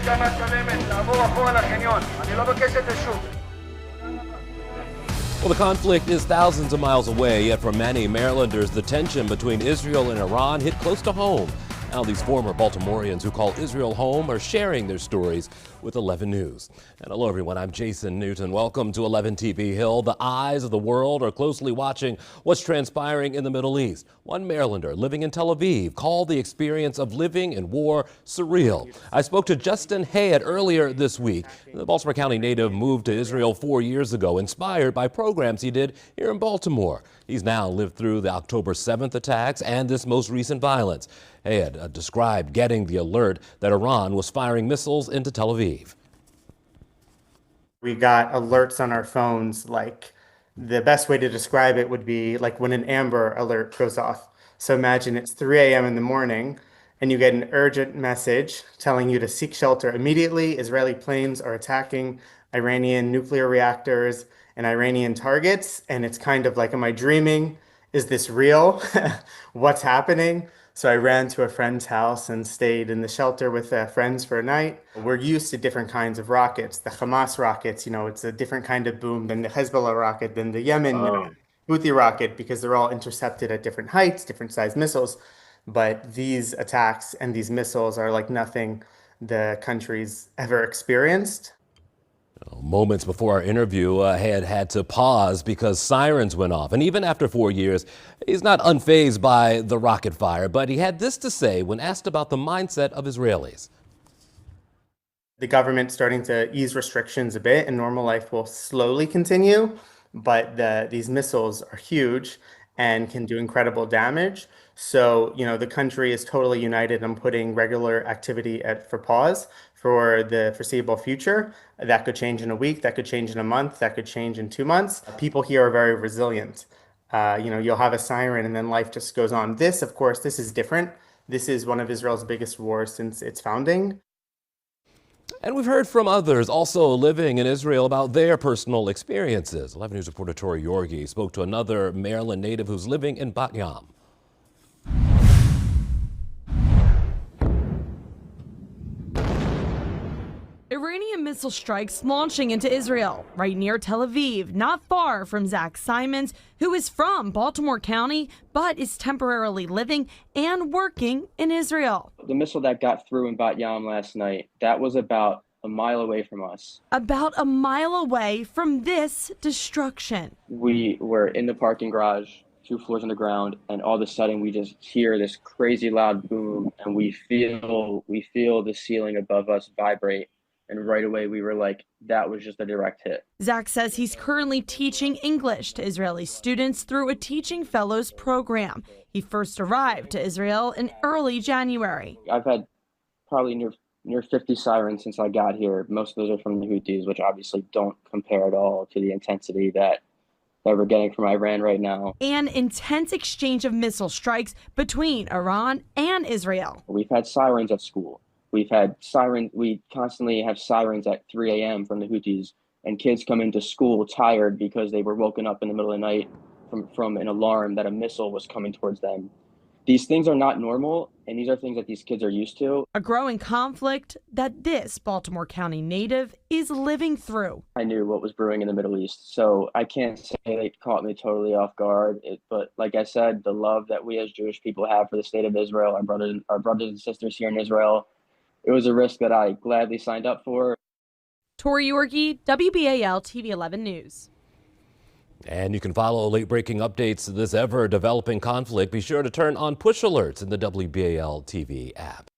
Well, the conflict is thousands of miles away, yet for many Marylanders, the tension between Israel and Iran hit close to home. Now these former Baltimoreans who call Israel home are sharing their stories with 11 News. And hello everyone, I'm Jason Newton. Welcome to 11 TV Hill. The eyes of the world are closely watching what's transpiring in the Middle East. One Marylander living in Tel Aviv called the experience of living in war surreal. I spoke to Justin Hayed earlier this week. The Baltimore County native moved to Israel 4 years ago, inspired by programs he did here in Baltimore. He's now lived through the October 7th attacks and this most recent violence. Hayed described getting the alert that Iran was firing missiles into Tel Aviv. We got alerts on our phones, like the best way to describe it would be like when an Amber Alert goes off. So imagine it's 3 a.m. in the morning and you get an urgent message telling you to seek shelter immediately. Israeli planes are attacking Iranian nuclear reactors and Iranian targets. And it's kind of like, am I dreaming? Is this real? What's happening? So I ran to a friend's house and stayed in the shelter with friends for a night. We're used to different kinds of rockets. The Hamas rockets, it's a different kind of boom than the Hezbollah rocket, than the Yemen Houthi rocket, because they're all intercepted at different heights, different size missiles. But these attacks and these missiles are like nothing the country's ever experienced. Moments before our interview, had to pause because sirens went off. And even after 4 years, he's not unfazed by the rocket fire. But he had this to say when asked about the mindset of Israelis. The government starting to ease restrictions a bit and normal life will slowly continue. But these missiles are huge and can do incredible damage. So, the country is totally united on putting regular activity for pause for the foreseeable future. That could change in a week, that could change in a month, that could change in 2 months. People here are very resilient. You'll have a siren and then life just goes on. This, of course, this is different. This is one of Israel's biggest wars since its founding. And we've heard from others also living in Israel about their personal experiences. 11 News reporter Tori Yorgi spoke to another Maryland native who's living in Bat Yam. Iranian missile strikes launching into Israel, right near Tel Aviv, not far from Zach Simons, who is from Baltimore County, but is temporarily living and working in Israel. The missile that got through in Bat Yam last night, that was about a mile away from us. About a mile away from this destruction. We were in the parking garage, 2 floors underground, and all of a sudden we just hear this crazy loud boom, and we feel the ceiling above us vibrate. And right away, we were like, that was just a direct hit. Zach says he's currently teaching English to Israeli students through a Teaching Fellows program. He first arrived to Israel in early January. I've had probably near 50 sirens since I got here. Most of those are from the Houthis, which obviously don't compare at all to the intensity that we're getting from Iran right now. An intense exchange of missile strikes between Iran and Israel. We've had sirens at school. We've had sirens. We constantly have sirens at 3 a.m. from the Houthis, and kids come into school tired because they were woken up in the middle of the night from an alarm that a missile was coming towards them. These things are not normal, and these are things that these kids are used to. A growing conflict that this Baltimore County native is living through. I knew what was brewing in the Middle East, so I can't say they caught me totally off guard. But like I said, the love that we as Jewish people have for the state of Israel, our brothers and sisters here in Israel, it was a risk that I gladly signed up for. Tori Yorgi, WBAL TV 11 News. And you can follow late-breaking updates to this ever-developing conflict. Be sure to turn on push alerts in the WBAL TV app.